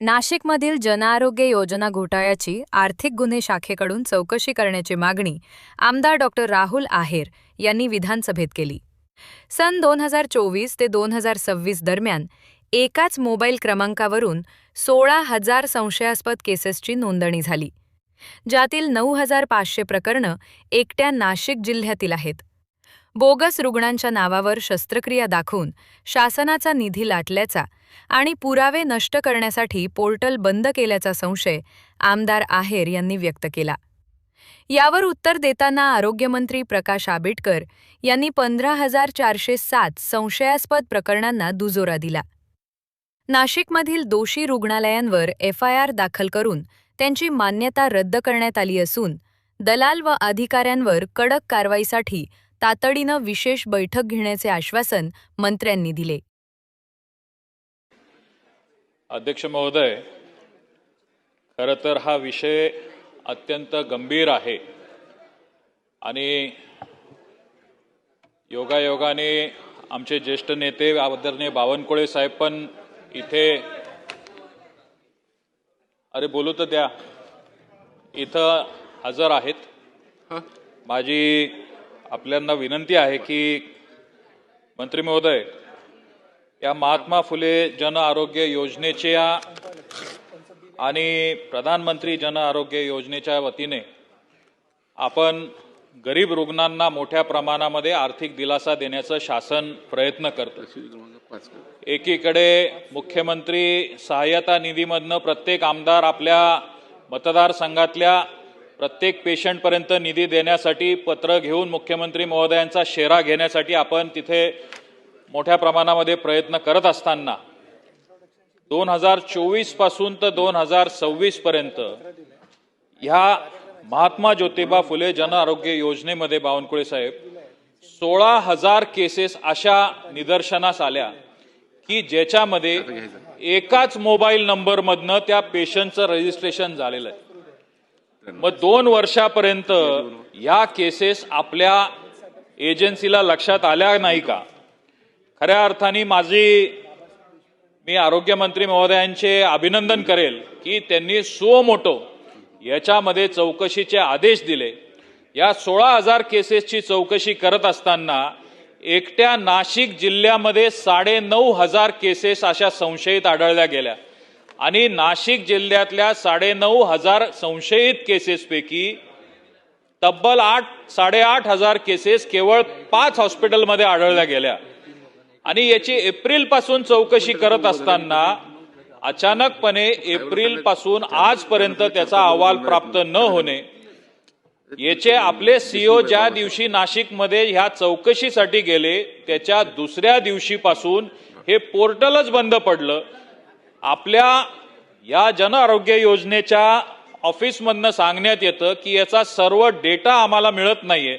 नाशिकमधील जनआरोग्य योजना घोटाळ्याची आर्थिक गुन्हे शाखेकडून चौकशी करण्याची मागणी आमदार डॉ. राहुल आहेर यांनी विधानसभेत केली. सन 2024 ते 2026 दरम्यान एकाच मोबाईल क्रमांकावरून 16,000 संशयास्पद केसेसची नोंदणी झाली, ज्यातील 9,500 प्रकरणं एकट्या नाशिक जिल्ह्यातील आहेत. बोगस रुग्णांच्या नावावर शस्त्रक्रिया दाखवून शासनाचा निधी लाटल्याचा आणि पुरावे नष्ट करण्यासाठी पोर्टल बंद केल्याचा संशय आमदार आहेर यांनी व्यक्त केला. यावर उत्तर देताना आरोग्यमंत्री प्रकाश आंबेडकर यांनी 15,407 संशयास्पद प्रकरणांना दुजोरा दिला. नाशिकमधील दोषी रुग्णालयांवर FIR दाखल करून त्यांची मान्यता रद्द करण्यात आली असून दलाल व अधिकाऱ्यांवर कडक कारवाईसाठी तातडीनं विशेष बैठक घेण्याचे आश्वासन मंत्र्यांनी दिले. अध्यक्ष महोदय, खरं तर हा विषय अत्यंत गंभीर आहे आणि योगायोगाने आमचे ज्येष्ठ नेते आदरणीय बावनकुळे साहेब पण इथे बोलू तर द्या इथं हजर आहेत. माझी आपल्यांना विनंती आहे की मंत्री महोदय, या महात्मा फुले जन आरोग्य योजनेच्या आणि प्रधानमंत्री जन आरोग्य योजनेच्या वतीने आपण गरीब रुग्णांना मोठ्या प्रमाणामध्ये आर्थिक दिलासा देण्याचा शासन प्रयत्न करतो. एकीकडे मुख्यमंत्री सहाय्यता निधीमधनं प्रत्येक आमदार आपल्या मतदारसंघातल्या प्रत्येक पेशंटपर्यंत निधी देण्यासाठी पत्र घेऊन मुख्यमंत्री महोदयांचा शेरा घेण्यासाठी आपण तिथे मोठ्या प्रमाणामध्ये प्रयत्न करत असताना 2024 पासून तर 2026 पर्यंत ह्या महात्मा ज्योतिबा फुले जन आरोग्य योजनेमध्ये बावनकुळे साहेब 16,000 केसेस अशा निदर्शनास आल्या की ज्याच्यामध्ये एकाच मोबाईल नंबरमधनं त्या पेशंटचं रजिस्ट्रेशन झालेलं आहे. मग 2 वर्षापर्यंत या केसेस आपल्या एजन्सीला लक्षात आल्या नाही का? खऱ्या अर्थाने मी आरोग्यमंत्री महोदयांचे अभिनंदन करेल की त्यांनी सुमोटो याच्यामध्ये चौकशीचे आदेश दिले. या 16,000 केसेसची चौकशी करत असताना एकट्या नाशिक जिल्ह्यामध्ये 9,500 केसेस अशा संशयित आढळल्या गेल्या आणि नाशिक जिल्ह्यातल्या 9,500 संशयित केसेसपैकी तब्बल 8,500 केसेस केवळ 5 हॉस्पिटलमध्ये आढळल्या गेल्या आणि याची एप्रिल पासून चौकशी करत असताना अचानकपणे एप्रिल पासून आजपर्यंत त्याचा अहवाल प्राप्त न होणे, याचे आपले CEO ज्या दिवशी नाशिकमध्ये ह्या चौकशीसाठी गेले त्याच्या दुसऱ्या दिवशीपासून हे पोर्टलच बंद पडलं. आपल्या या जन आरोग्य योजनेच्या ऑफिसमधनं सांगण्यात येतं की याचा सर्व डेटा आम्हाला मिळत नाहीये.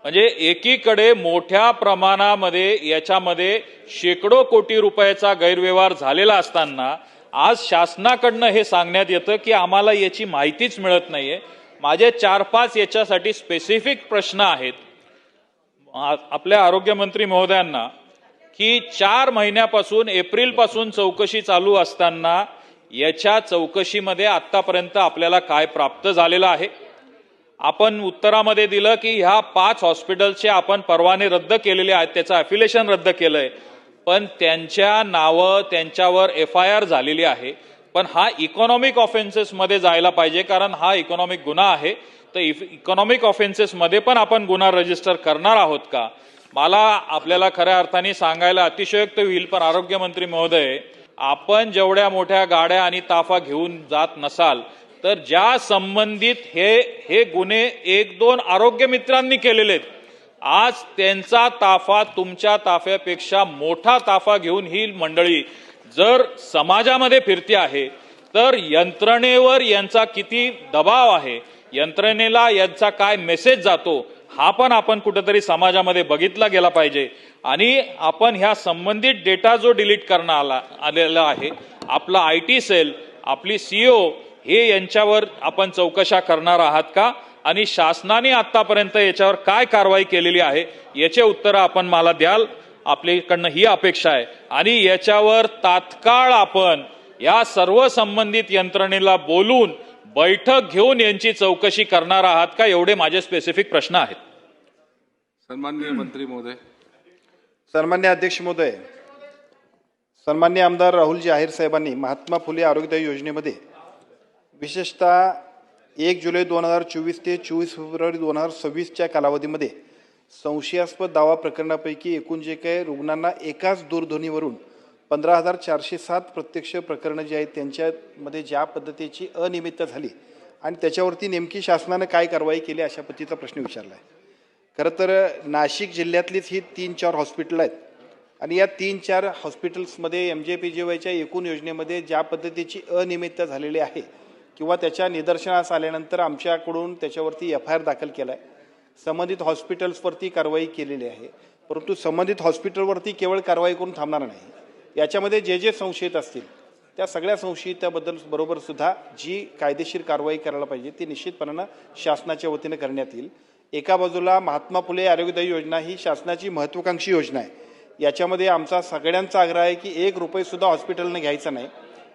म्हणजे एकीकडे मोठ्या प्रमाणामध्ये याच्यामध्ये शेकडो कोटी रुपयाचा गैरव्यवहार झालेला असताना आज शासनाकडनं हे सांगण्यात येतं की आम्हाला याची माहितीच मिळत नाहीये. माझे 4-5 याच्यासाठी स्पेसिफिक प्रश्न आहेत आपल्या आरोग्यमंत्री महोदयांना की 4 महिन्यापासून एप्रिलपासून चौकशी चालू असताना याच्या चौकशीमध्ये आतापर्यंत आपल्याला काय प्राप्त झालेलं आहे? आपण उत्तरामध्ये दिलं की ह्या 5 हॉस्पिटलचे आपण परवाने रद्द केलेले आहेत, त्याचं अफिलिएशन रद्द केलंय, पण त्यांच्या नावं त्यांच्यावर FIR झालेली आहे. पण हा इकॉनॉमिक ऑफेन्सेस मध्ये जायला पाहिजे कारण हा इकॉनॉमिक गुन्हा आहे. तर इकॉनॉमिक ऑफेन्सेस मध्ये पण आपण गुन्हा रजिस्टर करणार आहोत का? मला आपल्याला खऱ्या अर्थाने सांगायला अतिशयोक्त होईल, पण आरोग्यमंत्री महोदय, आपण जेवढ्या मोठ्या गाड्या आणि ताफा घेऊन जात नसाल तर ज्या संबंधित हे गुन्हे 1-2 आरोग्य मित्रांनी केलेले आहेत, आज त्यांचा ताफा तुमच्या ताफ्यापेक्षा मोठा ताफा घेऊन ही मंडळी जर समाजामध्ये फिरते आहे तर यंत्रणेवर यांचा किती दबाव आहे, यंत्रणेला यांचा काय मेसेज जातो, हा पण आपण कुठेतरी समाजामध्ये बघितला गेला पाहिजे. आणि आपण ह्या संबंधित डेटा जो डिलीट करण्यात आलेला आहे, आपला IT सेल, आपली CEO हे यांच्यावर आपण चौकशा करणार आहात का? आणि शासनाने आतापर्यंत याच्यावर काय कारवाई केलेली आहे याचे उत्तर आपण मला द्याल. आपल्याकडनं ही अपेक्षा आहे आणि याच्यावर तात्काळ आपण या सर्व संबंधित यंत्रणेला बोलून बैठक घेऊन यांची चौकशी करणार आहात का? एवढे माझे स्पेसिफिक प्रश्न आहेत. सन्माननीय मंत्री महोदय. सन्मान्य अध्यक्ष महोदय, सन्मान्य आमदार राहुलजी आहेर साहेबांनी महात्मा फुले आरोग्यदायी योजनेमध्ये विशेषतः 1 जुलै 2024 ते 24 फेब्रुवारी 2026च्या कालावधीमध्ये संशयास्पद दावा प्रकरणापैकी एकूण जे काही रुग्णांना एकाच दूरध्वनीवरून 15,407 प्रत्यक्ष प्रकरणं जी आहेत त्यांच्यामध्ये ज्या पद्धतीची अनियमितता झाली आणि त्याच्यावरती नेमकी शासनानं काय कारवाई केली अशा पद्धतीचा प्रश्न विचारला आहे. खरं तर नाशिक जिल्ह्यातलीच ही 3-4 हॉस्पिटल आहेत आणि या 3-4 हॉस्पिटल्समध्ये MJPGYच्या एकूण योजनेमध्ये ज्या पद्धतीची अनियमितता झालेली आहे किंवा त्याच्या निदर्शनास आल्यानंतर आमच्याकडून त्याच्यावरती FIR दाखल केला आहे. संबंधित हॉस्पिटल्सवरती कारवाई केलेली आहे. परंतु संबंधित हॉस्पिटलवरती केवळ कारवाई करून थांबणार नाही. याच्यामध्ये जे संशयित असतील त्या सगळ्या संशयिताबद्दल बरोबर सुद्धा जी कायदेशीर कारवाई करायला पाहिजे ती निश्चितपणानं शासनाच्या वतीनं करण्यात येईल. एका बाजूला महात्मा फुले आरोग्यदायी योजना ही शासनाची महत्त्वाकांक्षी योजना आहे. याच्यामध्ये आमचा सगळ्यांचा आग्रह आहे की 1 रुपयेसुद्धा हॉस्पिटलनं घ्यायचा नाही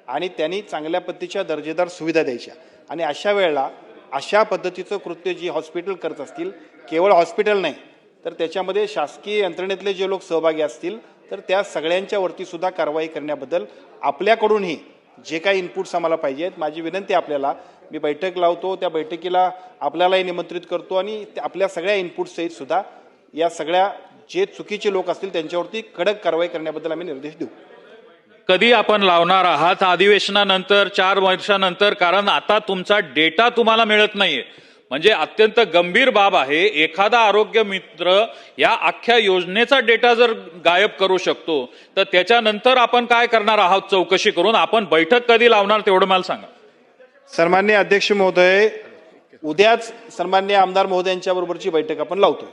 आणि त्यांनी चांगल्या पद्धतीच्या दर्जेदार सुविधा द्यायच्या. आणि अशा वेळेला अशा पद्धतीचं कृत्य जी हॉस्पिटल करत असतील, केवळ हॉस्पिटल नाही तर त्याच्यामध्ये शासकीय यंत्रणेतले जे लोक सहभागी असतील तर त्या सगळ्यांच्या वरती सुद्धा कारवाई करण्याबद्दल आपल्याकडूनही जे काही इनपुट्स आम्हाला पाहिजे आहेत माझी विनंती आपल्याला, मी बैठक लावतो, त्या बैठकीला आपल्यालाही निमंत्रित करतो आणि आपल्या सगळ्या इनपुटसहित सुद्धा या सगळ्या जे चुकीचे लोक असतील त्यांच्यावरती कडक कारवाई करण्याबद्दल आम्ही निर्देश देऊ. कधी आपण लावणार आहात? अधिवेशनानंतर, 4 वर्षानंतर? कारण आता तुमचा डेटा तुम्हाला मिळत नाहीये. म्हणजे अत्यंत गंभीर बाब आहे. एखादा आरोग्य मित्र या अख्ख्या योजनेचा डेटा जर गायब करू शकतो तर त्याच्यानंतर आपण काय करणार आहात चौकशी करून? आपण बैठक कधी लावणार तेवढं मला सांगा. सन्मान्य अध्यक्ष महोदय, उद्याच सन्मान्य आमदार महोदयांच्या बरोबरची बैठक आपण लावतोय.